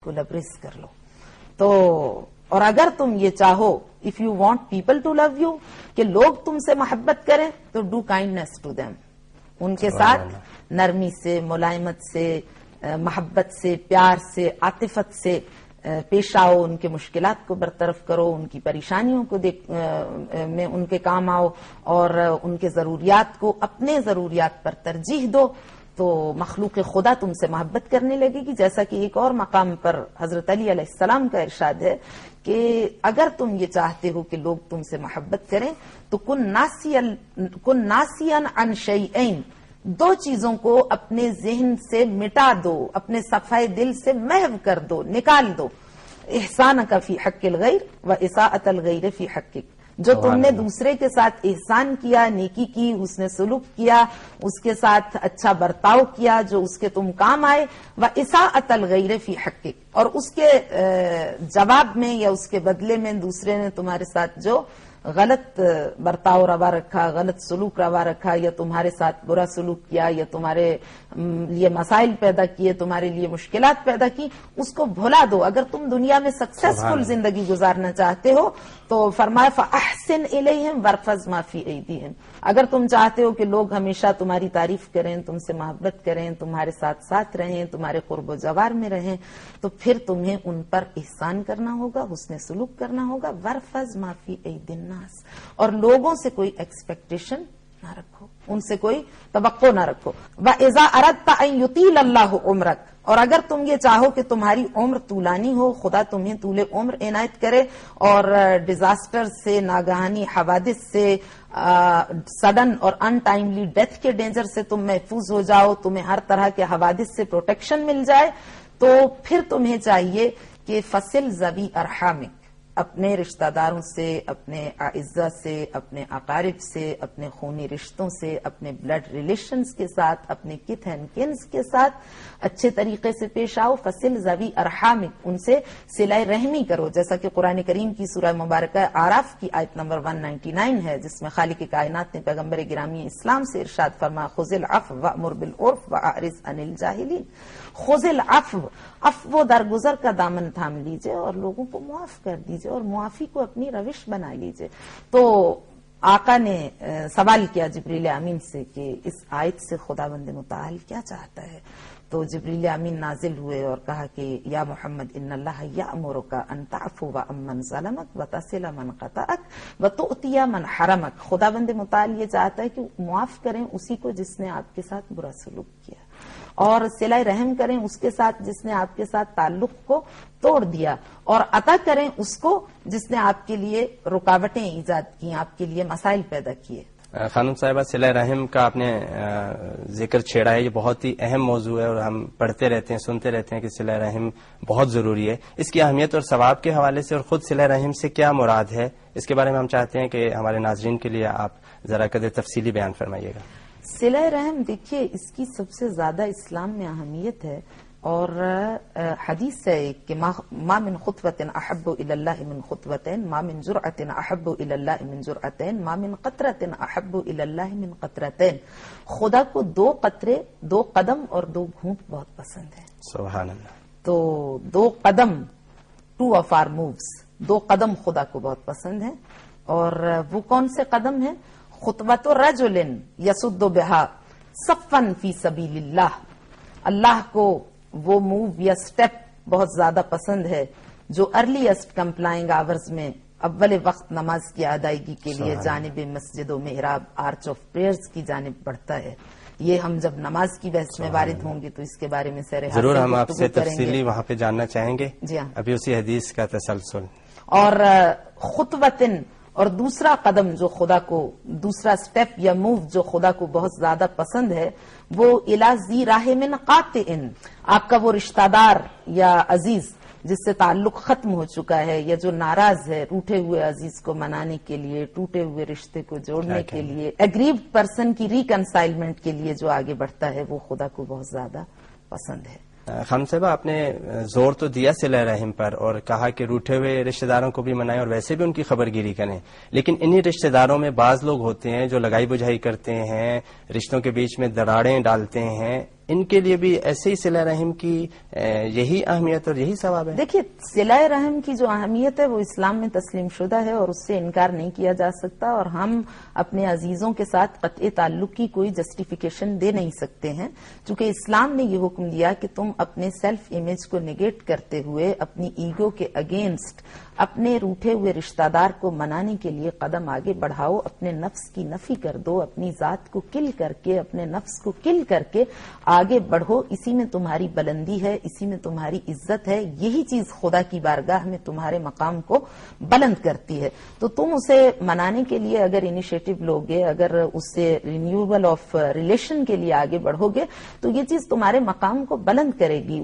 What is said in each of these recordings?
کو لبریز کر لو. تو اور اگر تم یہ چاہو if you want people to love you کہ لوگ تم سے محبت کریں تو ڈو کائنڈنیس ٹو دیم. ان کے ساتھ نرمی سے، ملائمت سے، محبت سے، پیار سے، عاطفت سے پیش آؤ. ان کے مشکلات کو برطرف کرو، ان کی پریشانیوں کو میں ان کے کام آؤ، اور ان کے ضروریات کو اپنے ضروریات پر ترجیح دو. تو مخلوق خدا تم سے محبت کرنے لگے گی. جیسا کہ ایک اور مقام پر حضرت علی علیہ السلام کا ارشاد ہے کہ اگر تم یہ چاہتے ہو کہ لوگ تم سے محبت کریں تو کن ناسیاً عن شیئین، دو چیزوں کو اپنے ذہن سے مٹا دو، اپنے صفحہ دل سے محو کر دو، نکال دو. احسانک فی حق الغیر و اساءۃ الغیر فی حقک. جو تم نے دوسرے کے ساتھ احسان کیا، نیکی کی، حسن سلوک کیا، اس کے ساتھ اچھا برتاؤ کیا جو اس کے تم کام آئے، و اساءۃ الغیر فی حقک، اور اس کے جواب میں یا اس کے بدلے میں دوسرے نے تمہارے ساتھ جو غلط برتاؤ روا رکھا، غلط سلوک روا رکھا، یا تمہارے ساتھ برا سلوک کیا، یا تمہارے لیے مسائل پیدا کیے، تمہارے لیے مشکلات پیدا کی، اس کو بھلا دو. اگر تم دنیا میں سکسیسفل زندگی گزارنا چاہتے ہو تو فرمایا فاحسن الیہم وارفض ما فی ایدیہم. اگر تم چاہتے ہو کہ لوگ ہمیشہ تمہاری تعریف کریں، تم سے محبت کریں، تمہارے ساتھ ساتھ رہیں، تمہارے قرب و جوار میں رہیں، تو پھر تمہیں ان پر احسان کرنا ہوگا، حسن سلوک کرنا ہوگا. وارفض ما فی ایدی الناس، اور لوگوں سے کوئی ایکسپیکٹیشن نہ رکھو، ان سے کوئی توقع نہ رکھو. وَإِذَا أَرَدْتَ أَن يُطِيلَ اللَّهُ عُمْرَكَ، اور اگر تم یہ چاہو کہ تمہاری عمر طولانی ہو، خدا تمہیں طول عمر عنایت کرے، اور ڈیزاسٹر سے، ناگہانی حوادث سے، سڈن اور ان ٹائملی ڈیتھ کے ڈینجر سے تم محفوظ ہو جاؤ، تمہیں ہر طرح کے حوادث سے پروٹیکشن مل جائے، تو پھر تمہیں چاہیے کہ فصل ذوی ارحامک، اپنے رشتہ داروں سے، اپنے اعزہ سے، اپنے اقارب سے، اپنے خونی رشتوں سے، اپنے بلڈ ریلیشنز کے ساتھ، اپنے کتھ اینڈ کنز کے ساتھ اچھے طریقے سے پیش آؤ. فصل ذوی ارحامک، ان سے صلہ رحمی کرو، جیسا کہ قرآن کریم کی سورہ مبارکہ آراف کی آیت نمبر 199 ہے، جس میں خالق کائنات نے پیغمبر گرامی اسلام سے ارشاد فرمایا خذ العفو وامر بالعرف واعرض عن الجاہلین. خذ العفو، عفو درگزر کا دامن تھام لیجئے اور لوگوں کو معاف کر دیجئے، اور معافی کو اپنی روش بنا لیجئے. تو آقا نے سوال کیا جبریل امین سے کہ اس آیت سے خداوند متعال کیا چاہتا ہے؟ تو جبریل امین نازل ہوئے اور کہا کہ یا محمد ان اللہ یأمرک ان تعفو عمن ظلمک وتصل من قطعک وتؤتی من حرمک. خداوند متعال یہ چاہتا ہے کہ معاف کریں اسی کو جس نے آپ کے ساتھ برا سلوک کیا، اور صلہ رحم کریں اس کے ساتھ جس نے آپ کے ساتھ تعلق کو توڑ دیا، اور عطا کریں اس کو جس نے آپ کے لیے رکاوٹیں ایجاد کی، آپ کے لیے مسائل پیدا کیے. خانم صاحبہ، صلہ رحم کا آپ نے ذکر چھیڑا ہے، یہ بہت ہی اہم موضوع ہے، اور ہم پڑھتے رہتے ہیں، سنتے رہتے ہیں کہ صلہ رحم بہت ضروری ہے. اس کی اہمیت اور ثواب کے حوالے سے اور خود صلہ رحم سے کیا مراد ہے، اس کے بارے میں ہم چاہتے ہیں کہ ہمارے ناظرین کے لیے آپ ذرا قدر تفصیلی بیان فرمائیے گا. صلہ رحم دیکھیے اس کی سب سے زیادہ اسلام میں اہمیت ہے، اور حدیث ہے کہ ما من خطوۃ احب الی اللہ من خطوتین، ما من جرعۃ احب الی اللہ من جرعتین، ما من قطرۃ احب الی اللہ من قطرتین. خدا کو دو قطرے، دو قدم اور دو گھونٹ بہت پسند ہیں. سبحان اللہ. تو دو قدم، ٹو آف آر مووز، دو قدم خدا کو بہت پسند ہیں. اور وہ کون سے قدم ہیں؟ خطوۃ رجل یسد بہا صفا فی سبیل اللہ. اللہ کو وہ موو یا سٹیپ بہت زیادہ پسند ہے جو ارلیسٹ کمپلائنگ آورز میں اول وقت نماز کی ادائیگی کے لیے جانب مسجد و محراب، آرچ آف پریئرز کی جانب بڑھتا ہے. یہ ہم جب نماز کی بحث میں وارد ہوں گے تو اس کے بارے میں ضرور ہم آپ سے تفصیلی وہاں پہ جاننا چاہیں گے. جی ہاں، ابھی اسی حدیث کا تسلسل. اور خطوتن، اور دوسرا قدم جو خدا کو، دوسرا سٹیپ یا موو جو خدا کو بہت زیادہ پسند ہے، وہ الی ذی رحم قاطع، آپ کا وہ رشتہ دار یا عزیز جس سے تعلق ختم ہو چکا ہے، یا جو ناراض ہے، روٹے ہوئے عزیز کو منانے کے لیے، ٹوٹے ہوئے رشتے کو جوڑنے کے لیے، ایگریوڈ پرسن کی ریکنسائلمنٹ کے لیے جو آگے بڑھتا ہے، وہ خدا کو بہت زیادہ پسند ہے. خانم صاحبہ، آپ نے زور تو دیا صلہ رحم پر اور کہا کہ روٹے ہوئے رشتہ داروں کو بھی منائیں اور ویسے بھی ان کی خبر گیری کریں، لیکن انہی رشتہ داروں میں بعض لوگ ہوتے ہیں جو لگائی بجھائی کرتے ہیں، رشتوں کے بیچ میں دراڑیں ڈالتے ہیں. ان کے لیے بھی ایسے ہی صلہ رحم کی یہی اہمیت اور یہی ثواب ہے؟ دیکھیے، صلہ رحم کی جو اہمیت ہے وہ اسلام میں تسلیم شدہ ہے اور اس سے انکار نہیں کیا جا سکتا، اور ہم اپنے عزیزوں کے ساتھ قطع تعلق کی کوئی جسٹیفیکیشن دے نہیں سکتے ہیں، چونکہ اسلام نے یہ حکم دیا کہ تم اپنے سیلف امیج کو نیگیٹ کرتے ہوئے اپنی ایگو کے اگینسٹ اپنے روٹھے ہوئے رشتہ دار کو منانے کے لیے قدم آگے بڑھاؤ، اپنے نفس کی نفی کر دو، اپنی ذات کو کل کر کے، اپنے نفس کو کل کر کے آگے بڑھو، اسی میں تمہاری بلندی ہے، اسی میں تمہاری عزت ہے، یہی چیز خدا کی بارگاہ میں تمہارے مقام کو بلند کرتی ہے۔ تو تم اسے منانے کے لیے اگر انیشیٹو لوگے، اگر اس سے رینیوبل آف ریلیشن کے لیے آگے بڑھو گے تو یہ چیز تمہارے مقام کو بلند کرے گی،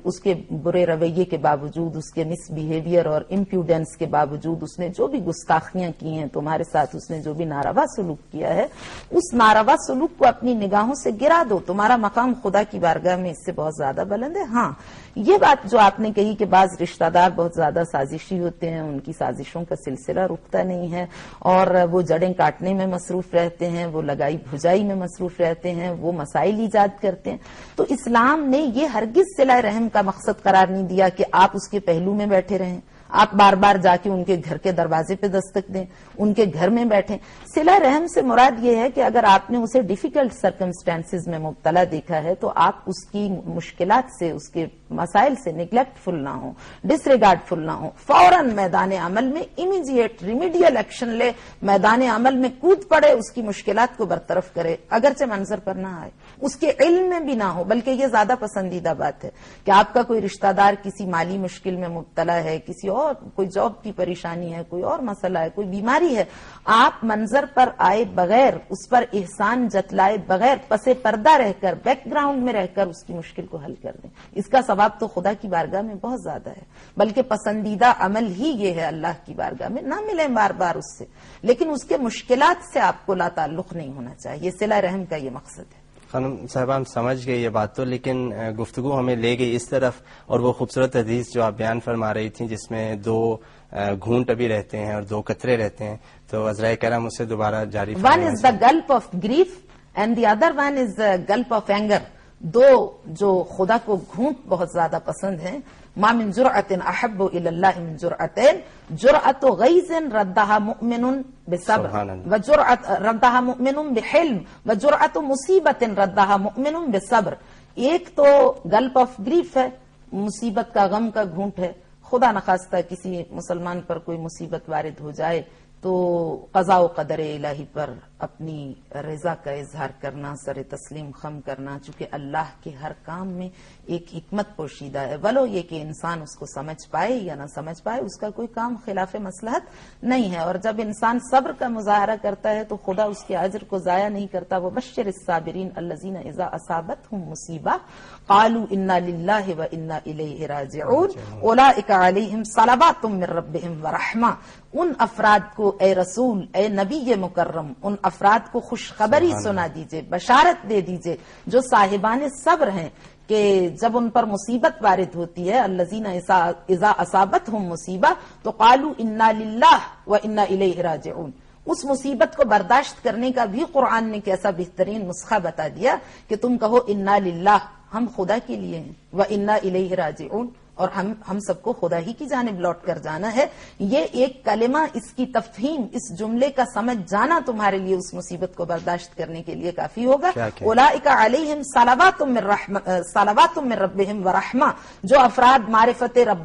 اس کے برے رویے کے باوجود، اس کے مس بیہیویئر اور امپیوڈنس کے باوجود، اس نے جو بھی گستاخیاں کی ہیں تمہارے ساتھ، اس نے جو بھی ناروا سلوک کیا ہے، اس ناروا سلوک کو اپنی نگاہوں سے گرا دو، تمہارا مقام خدا کی بارگاہ میں اس سے بہت زیادہ بلند ہے۔ ہاں، یہ بات جو آپ نے کہی کہ بعض رشتہ دار بہت زیادہ سازشی ہوتے ہیں، ان کی سازشوں کا سلسلہ رکتا نہیں ہے اور وہ جڑیں کاٹنے میں مصروف رہتے ہیں، وہ لگائی بھجائی میں مصروف رہتے ہیں، وہ مسائل ایجاد کرتے ہیں، تو اسلام نے یہ ہرگز صلہ رحم کا مقصد قرار نہیں دیا کہ آپ اس کے پہلو میں بیٹھے رہیں، آپ بار بار جا کے ان کے گھر کے دروازے پہ دستک دیں، ان کے گھر میں بیٹھیں۔ صلہ رحم سے مراد یہ ہے کہ اگر آپ نے اسے ڈیفیکلٹ سرکمسٹانسز میں مبتلا دیکھا ہے تو آپ اس کی مشکلات سے، اس کے مسائل سے نیگلیکٹ فل نہ ہوں، ڈس ریگارڈ فل نہ ہوں، فوراً میدان عمل میں امیڈیٹ ریمیڈیل ایکشن لے، میدان عمل میں کود پڑے، اس کی مشکلات کو برطرف کرے، اگرچہ منظر پر نہ آئے، اس کے علم میں بھی نہ ہو، بلکہ یہ زیادہ پسندیدہ بات ہے کہ آپ کا کوئی رشتہ دار کسی مالی مشکل میں مبتلا ہے، کسی اور کوئی جاب کی پریشانی ہے، کوئی اور مسئلہ ہے، کوئی بیماری ہے، آپ منظر پر آئے بغیر، اس پر احسان جتلائے بغیر، پس پردہ رہ کر، بیک گراؤنڈ میں رہ کر اس کی مشکل کو حل کر دیں، اس کا ثواب تو خدا کی بارگاہ میں بہت زیادہ ہے، بلکہ پسندیدہ عمل ہی یہ ہے اللہ کی بارگاہ میں، نہ ملیں بار بار اس سے، لیکن اس کے مشکلات سے آپ کو لا تعلق نہیں ہونا چاہیے، صلہ رحم کا یہ مقصد ہے۔ خانم صاحبہ، ہم سمجھ گئے یہ بات تو، لیکن گفتگو ہمیں لے گئی اس طرف، اور وہ خوبصورت حدیث جو آپ بیان فرما رہی تھیں جس میں 2 گھونٹ ابھی رہتے ہیں اور 2 قطرے رہتے ہیں، تو عذرائے کرم اسے دوبارہ جاری فرمائیں۔ One is the گلپ of grief and the other one is گلپ of anger. 2 جو خدا کو گھونٹ بہت زیادہ پسند ہیں، ما من جرعت احب الى اللہ من جرعتین، جرعت غیظ ردها مؤمن بصبر وجرعت ردها مؤمن بحلم وجرعت مصیبت ردها مؤمن بصبر۔ ایک تو گلپ آف گریف ہے، مصیبت کا، غم کا گھونٹ ہے، خدا نخواستہ کسی مسلمان پر کوئی مصیبت وارد ہو جائے تو قضاء و قدر الہی پر اپنی رضا کا اظہار کرنا، سر تسلیم خم کرنا، چونکہ اللہ کے ہر کام میں ایک حکمت پوشیدہ ہے، ولو یہ کہ انسان اس کو سمجھ پائے یا نہ سمجھ پائے، اس کا کوئی کام خلاف مصلحت نہیں ہے، اور جب انسان صبر کا مظاہرہ کرتا ہے تو خدا اس کے اجر کو ضائع نہیں کرتا۔ وبشر الصابرین الذین اذا اصابتهم مصیبہ قالوا انا للہ وانا الیہ راجعون اولئک علیہم صلوات من ربہم ورحمہ۔ ان افراد کو اے رسول، اے نبی مکرم، ان افراد کو خوشخبری سنا دیجئے، بشارت دے دیجئے جو صاحبان صبر ہیں کہ جب ان پر مصیبت وارد ہوتی ہے، الذین اذا اصابتهم مصیبہ تو قالوا انا للہ وانا الیہ راجعون، اس مصیبت کو برداشت کرنے کا بھی قرآن نے کیسا بہترین نسخہ بتا دیا کہ تم کہو انا للہ، ہم خدا کے لیے ہیں، وانا الیہ راجعون، اور ہم سب کو خدا ہی کی جانب لوٹ کر جانا ہے۔ یہ ایک کلمہ، اس کی تفہیم، اس جملے کا سمجھ جانا تمہارے لیے اس مصیبت کو برداشت کرنے کے لیے کافی ہوگا۔ اولئک علیہم صلوات من ربہم ورحمہ، جو افراد معرفت رب